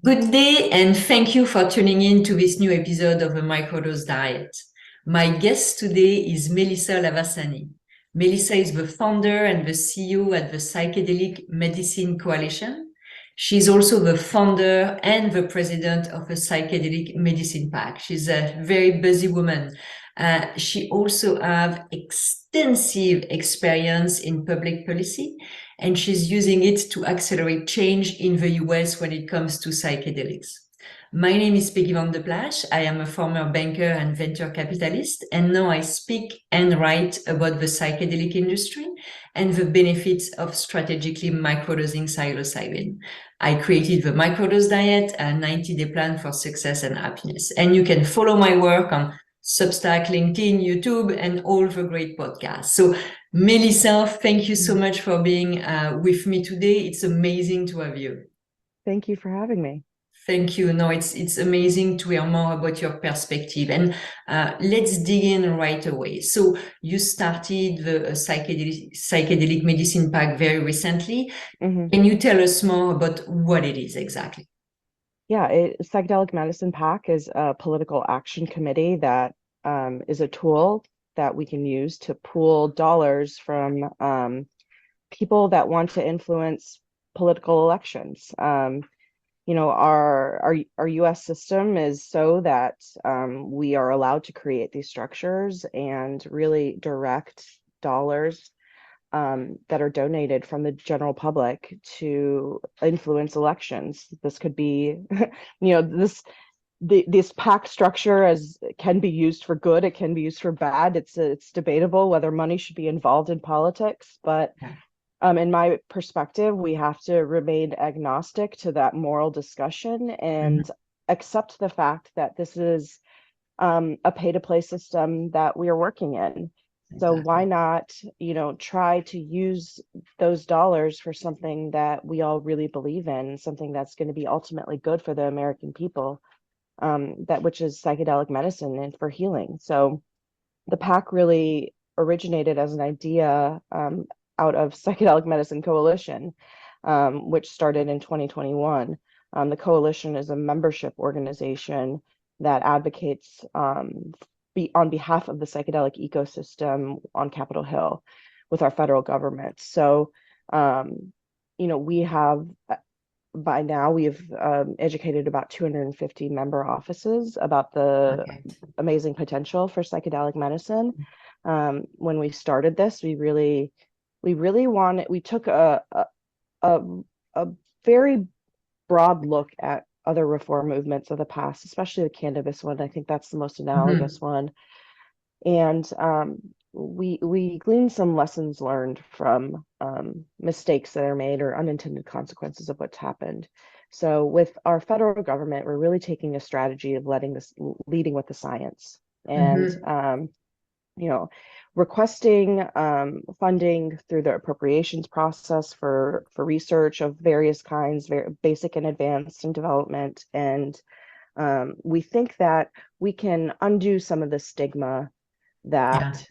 Good day, and thank you for tuning in to this new episode of the Microdose Diet. My guest today is Melissa Lavasani. Melissa is the founder and the CEO at the Psychedelic Medicine Coalition. She's also the founder and the president of the Psychedelic Medicine PAC. She's a very busy woman. She also has extensive experience in public policy, and she's using it to accelerate change in the US when it comes to psychedelics. My name is Peggy van de Plassche. I am a former banker and venture capitalist, and now I speak and write about the psychedelic industry and the benefits of strategically microdosing psilocybin. I created the Microdose Diet, a 90-day plan for success and happiness. And you can follow my work on Substack, LinkedIn, YouTube, and all the great podcasts. So Melissa, thank you so much for being with me today. It's amazing to have you. Thank you for having me. Thank you. No, it's amazing to hear more about your perspective. And let's dig in right away. So you started the psychedelic medicine PAC very recently. Mm-hmm. Can you tell us more about what it is exactly? Yeah, Psychedelic Medicine PAC is a political action committee that is a tool that we can use to pool dollars from people that want to influence political elections. Our U.S. system is so that we are allowed to create these structures and really direct dollars that are donated from the general public to influence elections. This could be, this PAC structure as can be used for good, it can be used for bad. It's debatable whether money should be involved in politics, but in my perspective, we have to remain agnostic to that moral discussion and accept the fact that this is a pay-to-play system that we are working in. So why not, try to use those dollars for something that we all really believe in, something that's going to be ultimately good for the American people, which is psychedelic medicine and for healing. So the PAC really originated as an idea out of Psychedelic Medicine Coalition, which started in 2021. The coalition is a membership organization that advocates on behalf of the psychedelic ecosystem on Capitol Hill with our federal government. So, we have, by now, we've educated about 250 member offices about the amazing potential for psychedelic medicine. When we started this, we took a very broad look at other reform movements of the past, especially the cannabis one. I think that's the most analogous one. And we gleaned some lessons learned from mistakes that are made or unintended consequences of what's happened. So with our federal government, we're really taking a strategy of leading with the science and requesting funding through the appropriations process for research of various kinds, very basic and advanced in development. And we think that we can undo some of the stigma that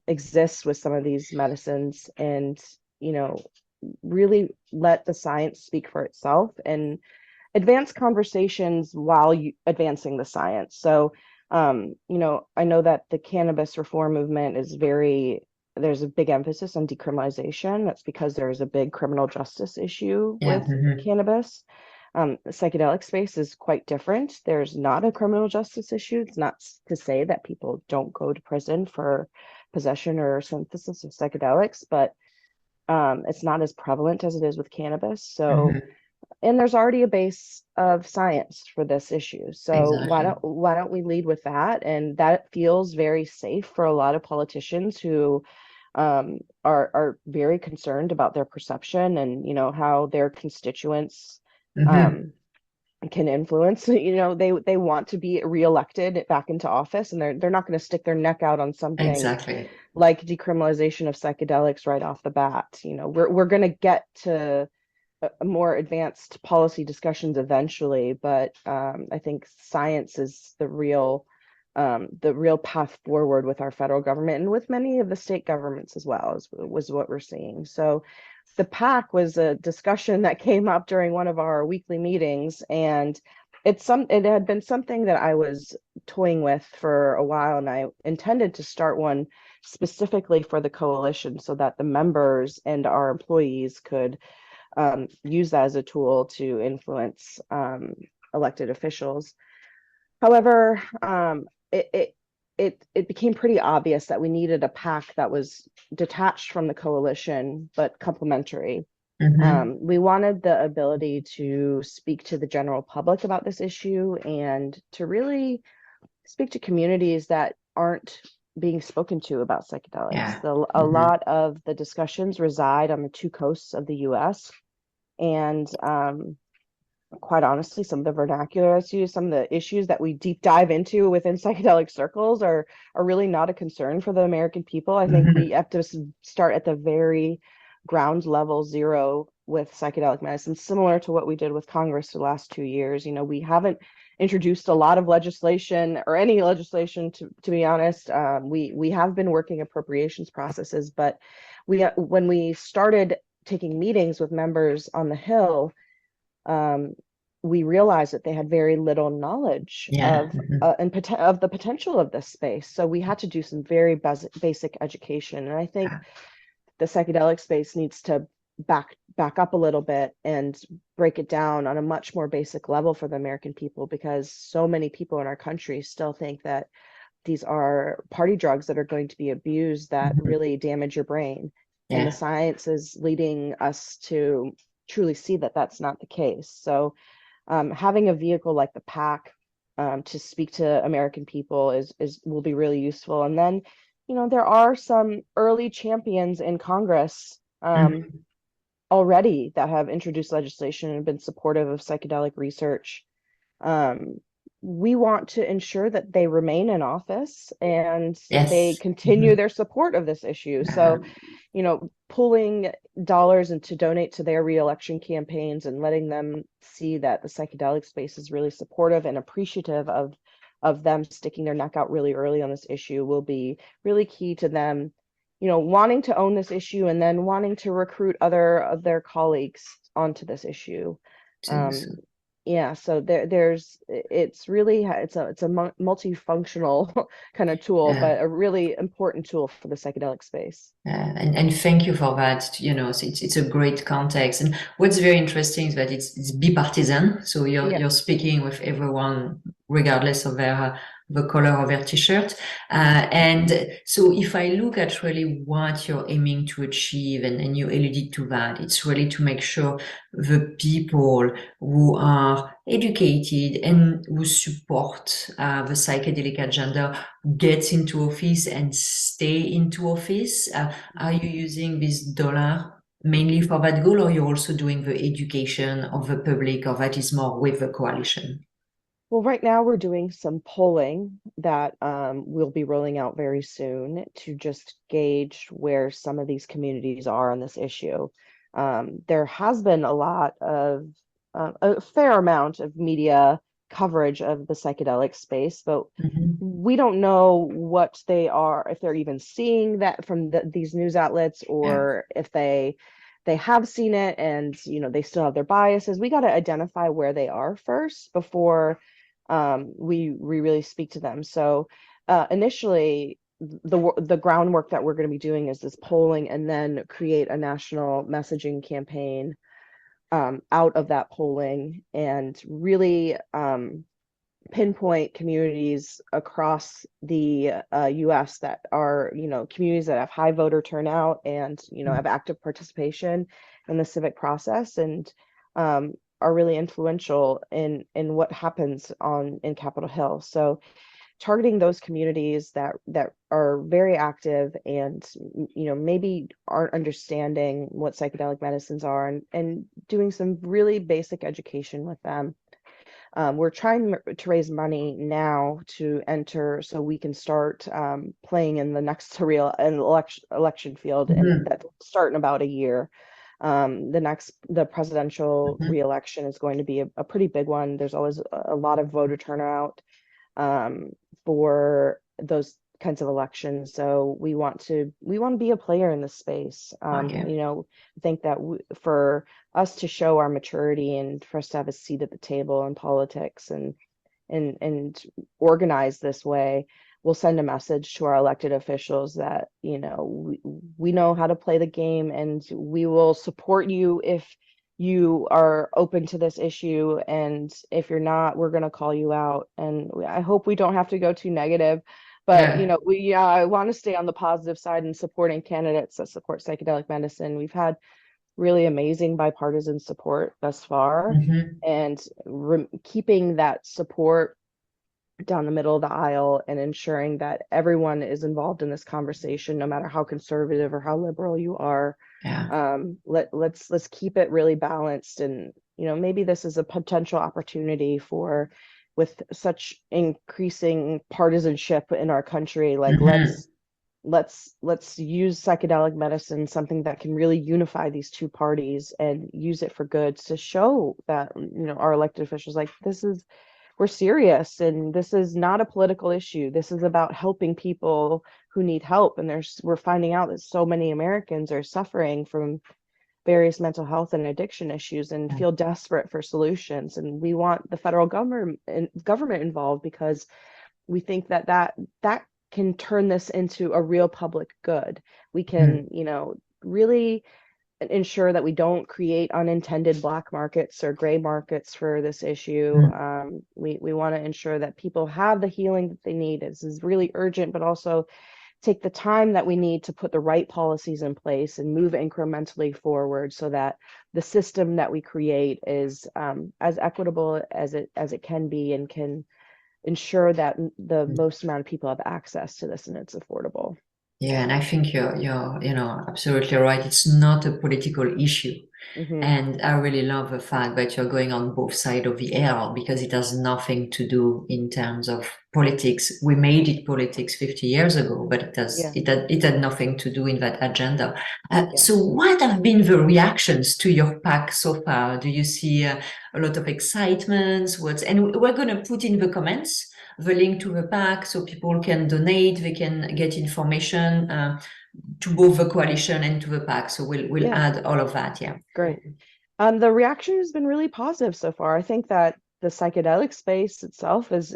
exists with some of these medicines and, really let the science speak for itself and advance conversations while advancing the science. So I know that the cannabis reform movement there's a big emphasis on decriminalization. That's because there's a big criminal justice issue with cannabis. The psychedelic space is quite different. There's not a criminal justice issue. It's not to say that people don't go to prison for possession or synthesis of psychedelics, but it's not as prevalent as it is with cannabis. So and there's already a base of science for this issue. So why don't we lead with that? And that feels very safe for a lot of politicians who are very concerned about their perception and how their constituents can influence. They want to be reelected back into office, and they're not going to stick their neck out on something like decriminalization of psychedelics right off the bat. We're going to get to more advanced policy discussions eventually, but I think science is the real path forward with our federal government and with many of the state governments as well, was what we're seeing. So the PAC was a discussion that came up during one of our weekly meetings, and it had been something that I was toying with for a while, and I intended to start one specifically for the coalition so that the members and our employees could use that as a tool to influence elected officials. However, it became pretty obvious that we needed a PAC that was detached from the coalition but complementary. We wanted the ability to speak to the general public about this issue and to really speak to communities that aren't being spoken to about psychedelics. Yeah. A lot of the discussions reside on the two coasts of the US, and quite honestly, some of the vernacular issues, some of the issues that we deep dive into within psychedelic circles are really not a concern for the American people. I think we have to start at the very ground level zero with psychedelic medicine, similar to what we did with Congress the last 2 years. You know, we haven't introduced a lot of legislation or any legislation, to be honest. We have been working appropriations processes, but when we started taking meetings with members on the Hill, we realized that they had very little knowledge of of the potential of this space. So we had to do some very basic education, and I think the psychedelic space needs to back up a little bit and break it down on a much more basic level for the American people, because so many people in our country still think that these are party drugs that are going to be abused, that really damage your brain. And the science is leading us to truly see that that's not the case. So having a vehicle like the PAC to speak to American people will be really useful. And then, you know, there are some early champions in Congress already that have introduced legislation and been supportive of psychedelic research. We want to ensure that they remain in office and they continue their support of this issue. So, you know, pulling dollars and to donate to their reelection campaigns and letting them see that the psychedelic space is really supportive and appreciative of them sticking their neck out really early on this issue will be really key to them, you know, wanting to own this issue and then wanting to recruit other of their colleagues onto this issue. Yeah, so it's really it's a multifunctional kind of tool, but a really important tool for the psychedelic space. And thank you for that. You know, so it's a great context. And what's very interesting is that it's bipartisan. So you're speaking with everyone, regardless of the color of their t-shirt. And so if I look at really what you're aiming to achieve, and you alluded to that, it's really to make sure the people who are educated and who support the psychedelic agenda get into office and stay into office. Are you using this dollar mainly for that goal, or you're also doing the education of the public, or that is more with the coalition? Well, right now we're doing some polling that we'll be rolling out very soon to just gauge where some of these communities are on this issue. There has been a fair amount of media coverage of the psychedelic space, but we don't know what they are, if they're even seeing that from these news outlets, or if they have seen it and, you know, they still have their biases. We got to identify where they are first before we really speak to them. So initially, the groundwork that we're going to be doing is this polling, and then create a national messaging campaign out of that polling, and really pinpoint communities across the US that are, you know, communities that have high voter turnout and, you know, have active participation in the civic process, and are really influential in what happens in Capitol Hill. So targeting those communities that are very active and, you know, maybe aren't understanding what psychedelic medicines are, and doing some really basic education with them. We're trying to raise money now to enter, so we can start playing in the next election field, and that will start in about a year. The presidential reelection is going to be a pretty big one. There's always a lot of voter turnout for those kinds of elections. So we want to be a player in this space. Okay. You know, I think that for us to show our maturity and for us to have a seat at the table in politics and organize this way, we'll send a message to our elected officials that, you know, we know how to play the game, and we will support you if you are open to this issue, and if you're not, we're going to call you out. And I hope we don't have to go too negative, but you know, I want to stay on the positive side in supporting candidates that support psychedelic medicine. We've had really amazing bipartisan support thus far, Mm-hmm. and keeping that support down the middle of the aisle and ensuring that everyone is involved in this conversation, no matter how conservative or how liberal you are. Yeah. Let's keep it really balanced. And, you know, maybe this is a potential opportunity for, with such increasing partisanship in our country, like Mm-hmm. let's use psychedelic medicine, something that can really unify these two parties, and use it for good, to show that, you know, our elected officials, like, we're serious, and this is not a political issue. This is about helping people who need help. And we're finding out that so many Americans are suffering from various mental health and addiction issues and feel desperate for solutions. And we want the federal government involved, because we think that can turn this into a real public good. We can, you know, really ensure that we don't create unintended black markets or gray markets for this issue. We want to ensure that people have the healing that they need. This is really urgent, but also take the time that we need to put the right policies in place and move incrementally forward, so that the system that we create is as equitable as it can be, and can ensure that the most amount of people have access to this and it's affordable. Yeah, and I think you're absolutely right. It's not a political issue. Mm-hmm. And I really love the fact that you're going on both sides of the aisle, because it has nothing to do in terms of politics. We made it politics 50 years ago, but it had nothing to do in that agenda. So what have been the reactions to your PAC so far? Do you see a lot of excitement? And we're going to put in the comments the link to the PAC so people can donate, they can get information to both the coalition and to the PAC. So we'll add all of that. Yeah. Great. The reaction has been really positive so far. I think that the psychedelic space itself is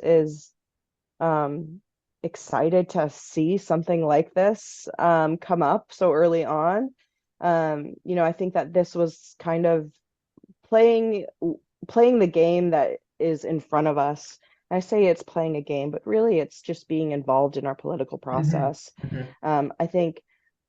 excited to see something like this come up so early on. You know, I think that this was kind of playing the game that is in front of us. I say it's playing a game, but really it's just being involved in our political process. I think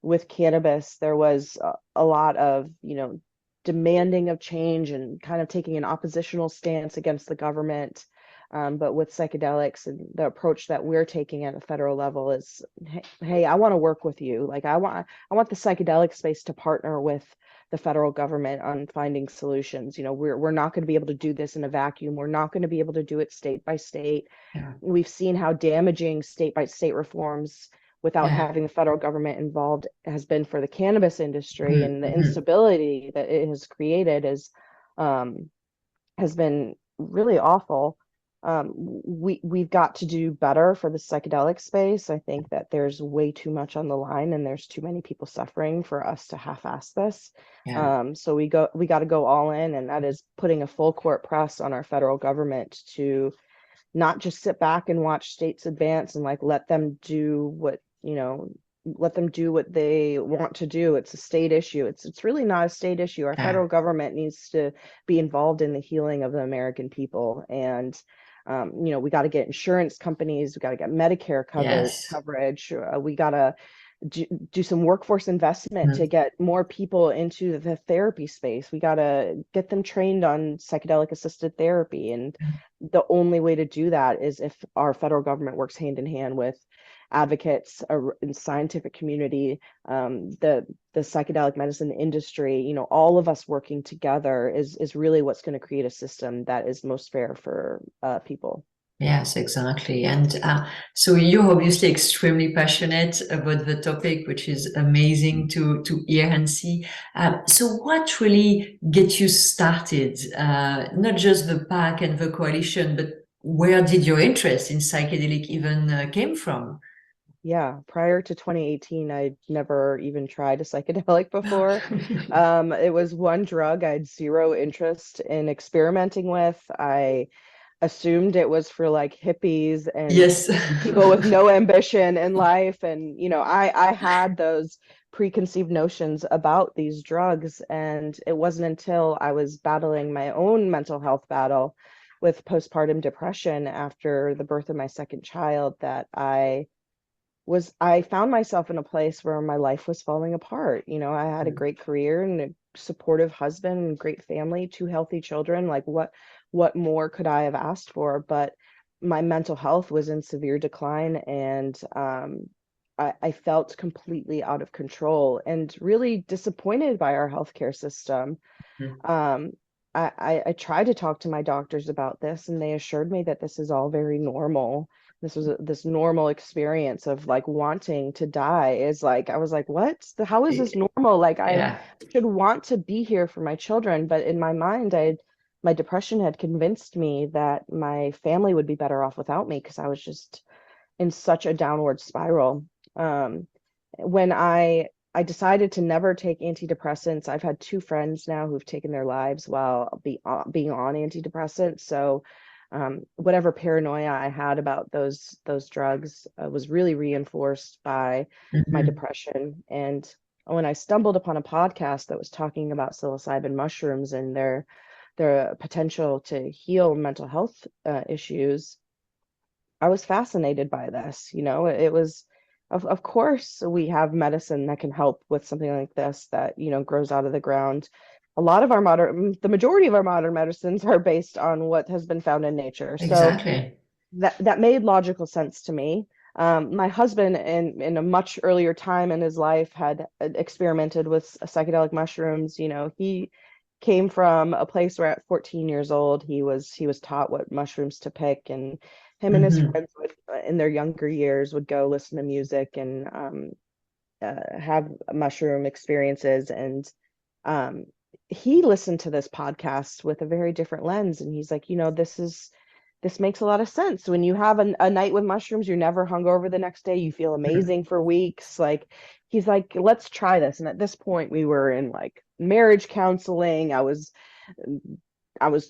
with cannabis, there was a lot of, you know, demanding of change and kind of taking an oppositional stance against the government. But with psychedelics, and the approach that we're taking at a federal level is, hey, I want to work with you. Like, I want the psychedelic space to partner with the federal government on finding solutions. You know, we're not going to be able to do this in a vacuum. We're not going to be able to do it state by state. We've seen how damaging state by state reforms without having the federal government involved has been for the cannabis industry, and the instability that it has created has been really awful. We've got to do better for the psychedelic space. I think that there's way too much on the line, and there's too many people suffering for us to half-ass this. So we got to go all in, and that is putting a full court press on our federal government to not just sit back and watch states advance and, like, let them do what they want to do. It's a state issue. It's really not a state issue. Our federal government needs to be involved in the healing of the American people. And you know, we got to get insurance companies, we got to get Medicare coverage. We got to do some workforce investment to get more people into the therapy space. We got to get them trained on psychedelic assisted therapy. And the only way to do that is if our federal government works hand in hand with advocates in scientific community, the psychedelic medicine industry. You know, all of us working together is really what's going to create a system that is most fair for people. Yes, exactly. And so you're obviously extremely passionate about the topic, which is amazing to hear and see. So what really gets you started? Not just the PAC and the coalition, but where did your interest in psychedelic even came from? Yeah, prior to 2018, I'd never even tried a psychedelic before. It was one drug I had zero interest in experimenting with. I assumed it was for like hippies and Yes. people with no ambition in life. And, I had those preconceived notions about these drugs. And it wasn't until I was battling my own mental health battle with postpartum depression after the birth of my second child that I found myself in a place where my life was falling apart. I had a great career and a supportive husband and great family, two healthy children. Like what more could I have asked for? But my mental health was in severe decline, and I felt completely out of control and really disappointed by our healthcare system. Um, I tried to talk to my doctors about this, and they assured me that this is all very normal. This was this normal experience of like wanting to die. Is like I was like, what? How is this normal? Like I Yeah. should want to be here for my children, but in my mind, my depression had convinced me that my family would be better off without me because I was just in such a downward spiral. When I decided to never take antidepressants. I've had two friends now who've taken their lives while being on antidepressants. So whatever paranoia I had about those drugs was really reinforced by my Mhm. depression. And when I stumbled upon a podcast that was talking about psilocybin mushrooms and their potential to heal mental health issues, I was fascinated by this. It was, of course, we have medicine that can help with something like this that, grows out of the ground. The majority of our modern medicines are based on what has been found in nature. So Exactly. that made logical sense to me. My husband, in a much earlier time in his life, had experimented with psychedelic mushrooms. He came from a place where at 14 years old he was taught what mushrooms to pick, and him and his Mhm. friends in their younger years would go listen to music and have mushroom experiences. And um, he listened to this podcast with a very different lens, and he's like, this makes a lot of sense. When you have a night with mushrooms, you're never hungover the next day. You feel amazing for weeks. Like, he's like, let's try this. And at this point, we were in like marriage counseling. I was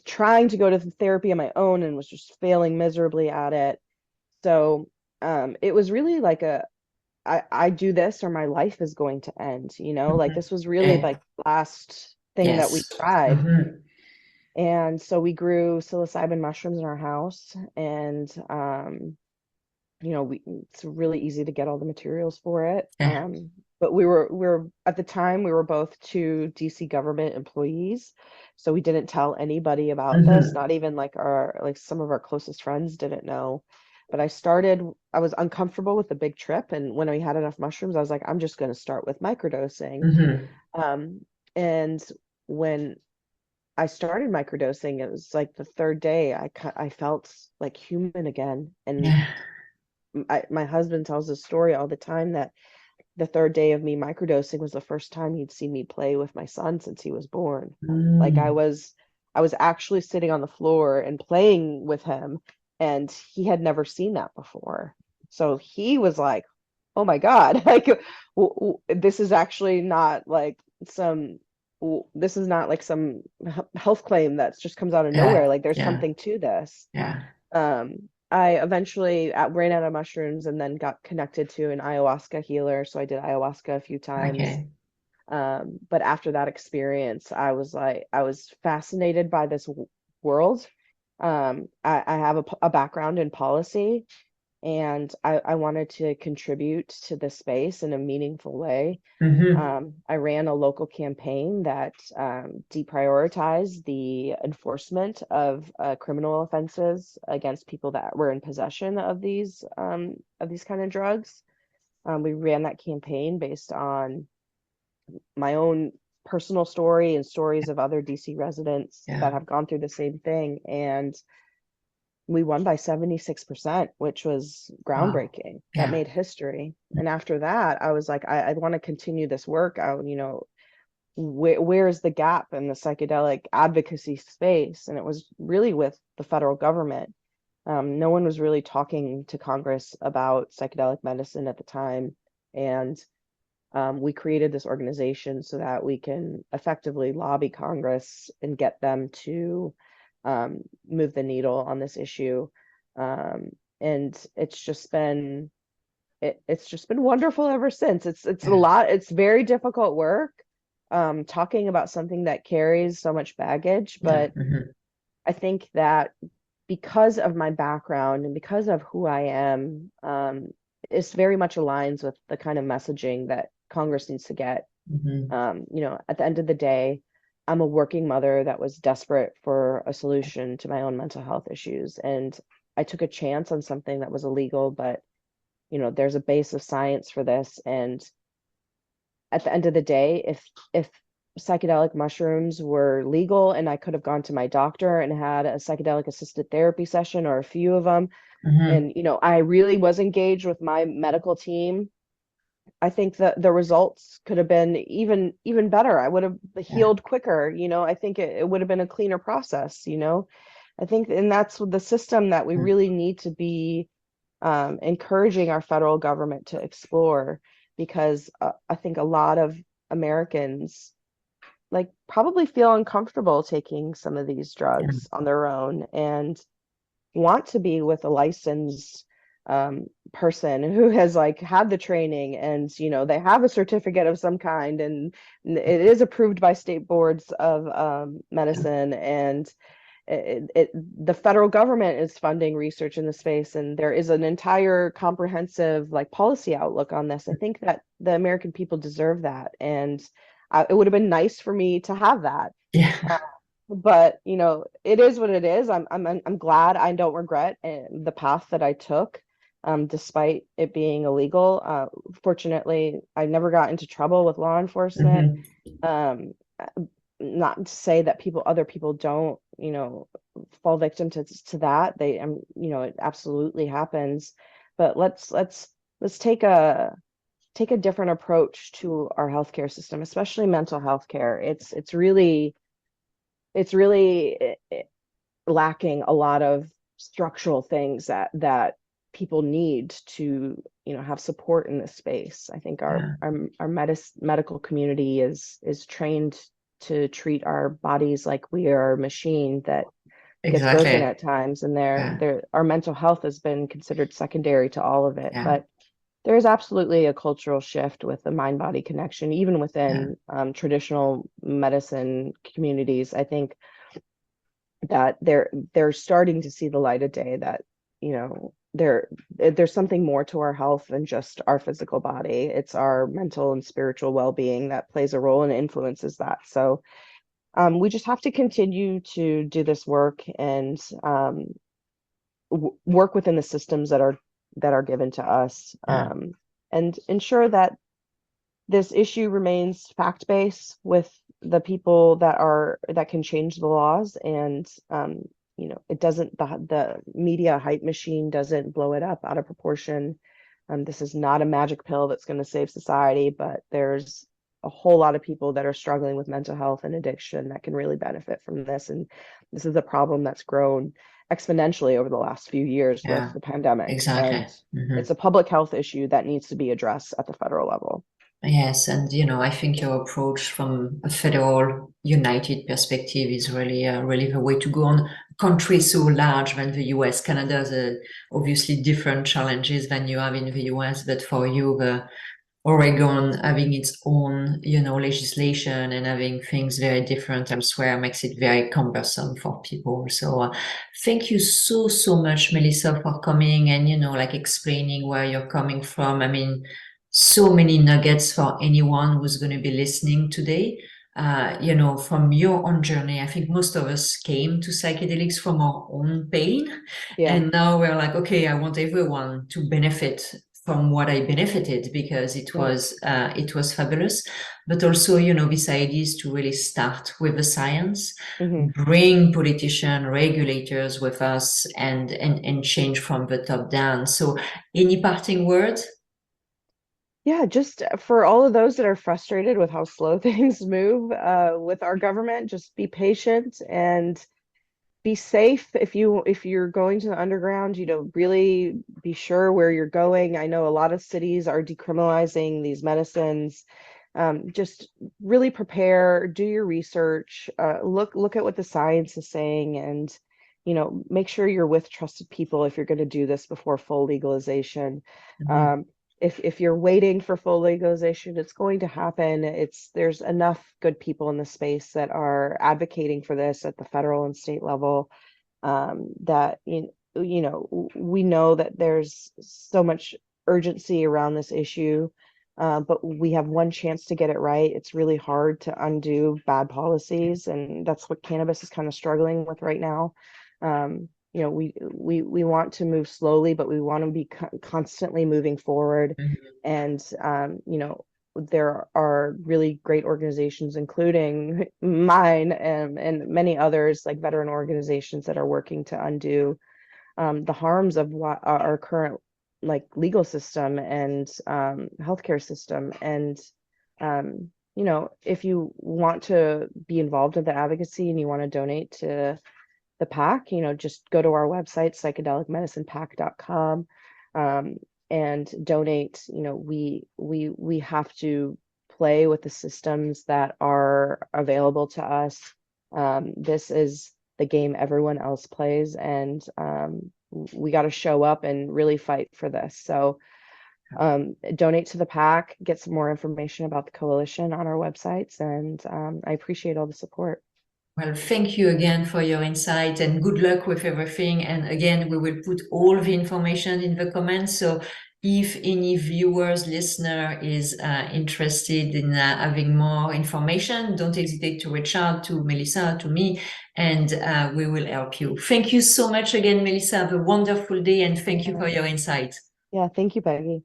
trying to go to therapy on my own and was just failing miserably at it. So it was really like I do this or my life is going to end, like Mhm. this was really Yeah. like the last thing that we Yes. tried. Mhm. And so we grew psilocybin mushrooms in our house, and it's really easy to get all the materials for it. Yeah. But we were at the time we were both two DC government employees, so we didn't tell anybody about this. Mhm. Not even like some of our closest friends didn't know. But I was uncomfortable with the big trip, and when we had enough mushrooms, I was like, I'm just going to start with microdosing. Mhm. Um, and when I started microdosing, it was like the third day I felt like human again. And Yeah. my husband tells this story all the time that the third day of me microdosing was the first time he'd seen me play with my son since he was born. Like I Mm. was I was actually sitting on the floor and playing with him, and he had never seen that before. So he was like, "Oh my God, like this is actually not like some this is not like some health claim that just comes out of nowhere. Yeah. Like there's Yeah. something to this." Yeah. I eventually ran out of mushrooms and then got connected to an ayahuasca healer. So I did ayahuasca a few times. Okay. But after that experience, I was fascinated by this world. I have a background in policy, and I wanted to contribute to this space in a meaningful way. Mhm. I ran a local campaign that deprioritized the enforcement of criminal offenses against people that were in possession of these kind of drugs. We ran that campaign based on my own personal story and stories of other DC residents that Yeah. have gone through the same thing, and we won by 76%, which was Wow. groundbreaking. That Yeah. made history. And after that, I was like, I want to continue this work. Where's the gap in the psychedelic advocacy space? And it was really with the federal government. No one was really talking to Congress about psychedelic medicine at the time. And we created this organization so that we can effectively lobby Congress and get them to move the needle on this issue. And it's just been wonderful ever since. It's a lot. It's very difficult work, talking about something that carries so much baggage. But I think that because of my background and because of who I am, this very much aligns with the kind of messaging that Congress needs to get. At the end of the day, I'm a working mother that was desperate for a solution to my own mental health issues. And I took a chance on something that was illegal, but there's a base of science for this. And at the end of the day, if psychedelic mushrooms were legal and I could have gone to my doctor and had a psychedelic assisted therapy session or a few of them, and I really was engaged with my medical team, I think that the results could have been even better. I would have healed quicker. I think it would have been a cleaner process. I think, and that's the system that we really need to be encouraging our federal government to explore, because I think a lot of Americans probably feel uncomfortable taking some of these drugs on their own and want to be with a licensed person who has had the training, and they have a certificate of some kind, and it is approved by state boards of medicine, and the federal government is funding research in the space, and there is an entire comprehensive policy outlook on this. I think that the American people deserve that, and it would have been nice for me to have that. But it is what it is. I'm glad. I don't regret the path that I took, despite it being illegal. Fortunately, I never got into trouble with law enforcement. Not to say that other people don't, fall victim to that. It absolutely happens. But let's take a different approach to our healthcare system, especially mental health care. It's really lacking a lot of structural things that people need to have support in this space. I think our medical community is trained to treat our bodies like we are a machine that gets broken at times, and our mental health has been considered secondary to all of it. But there is absolutely a cultural shift with the mind-body connection, even within traditional medicine communities. I think that they're starting to see the light of day, that there's something more to our health than just our physical body. It's our mental and spiritual well-being that plays a role and influences that. So we just have to continue to do this work and work within the systems that are given to us, and ensure that this issue remains fact-based with the people that can change the laws, and it doesn't, the media hype machine doesn't blow it up out of proportion. This is not a magic pill that's going to save society, but there's a whole lot of people that are struggling with mental health and addiction that can really benefit from this. And this is a problem that's grown exponentially over the last few years with the pandemic. And it's a public health issue that needs to be addressed at the federal level. Yes, and I think your approach from a federal united perspective is really the way to go. On a country so large than the US, Canada has obviously different challenges than you have in the US, but for you, the Oregon having its own, legislation and having things very different elsewhere makes it very cumbersome for people. So thank you so much, Melissa, for coming and, explaining where you're coming from. I mean, so many nuggets for anyone who's going to be listening today. From your own journey, I think most of us came to psychedelics from our own pain. And now we're like, okay, I want everyone to benefit from what I benefited, because it was fabulous. But also, this idea is to really start with the science, bring politicians, regulators with us, and change from the top down. So any parting words? Yeah, just for all of those that are frustrated with how slow things move with our government, just be patient and be safe if you're going to the underground, really be sure where you're going. I know a lot of cities are decriminalizing these medicines. Just really prepare, do your research, look at what the science is saying, and make sure you're with trusted people if you're going to do this before full legalization. Mhm. If you're waiting for full legalization, it's going to happen. There's enough good people in the space that are advocating for this at the federal and state level, that we know that there's so much urgency around this issue, but we have one chance to get it right. It's really hard to undo bad policies, and that's what cannabis is kind of struggling with right now. We want to move slowly, but we want to be constantly moving forward. Mhm. And there are really great organizations, including mine, and many others, like veteran organizations, that are working to undo the harms of what our current legal system and healthcare system. And if you want to be involved in the advocacy and you want to donate to the PAC, just go to our website, psychedelicmedicinepac.com, and donate. We have to play with the systems that are available to us. This is the game everyone else plays, and we got to show up and really fight for this. So donate to the PAC, get some more information about the coalition on our websites, and I appreciate all the support. Well, thank you again for your insight and good luck with everything. And again, we will put all the information in the comments. So if any viewers, listener is interested in having more information, don't hesitate to reach out to Melissa, to me, and we will help you. Thank you so much again, Melissa. Have a wonderful day, and thank you for your insight. Yeah, thank you, Peggy.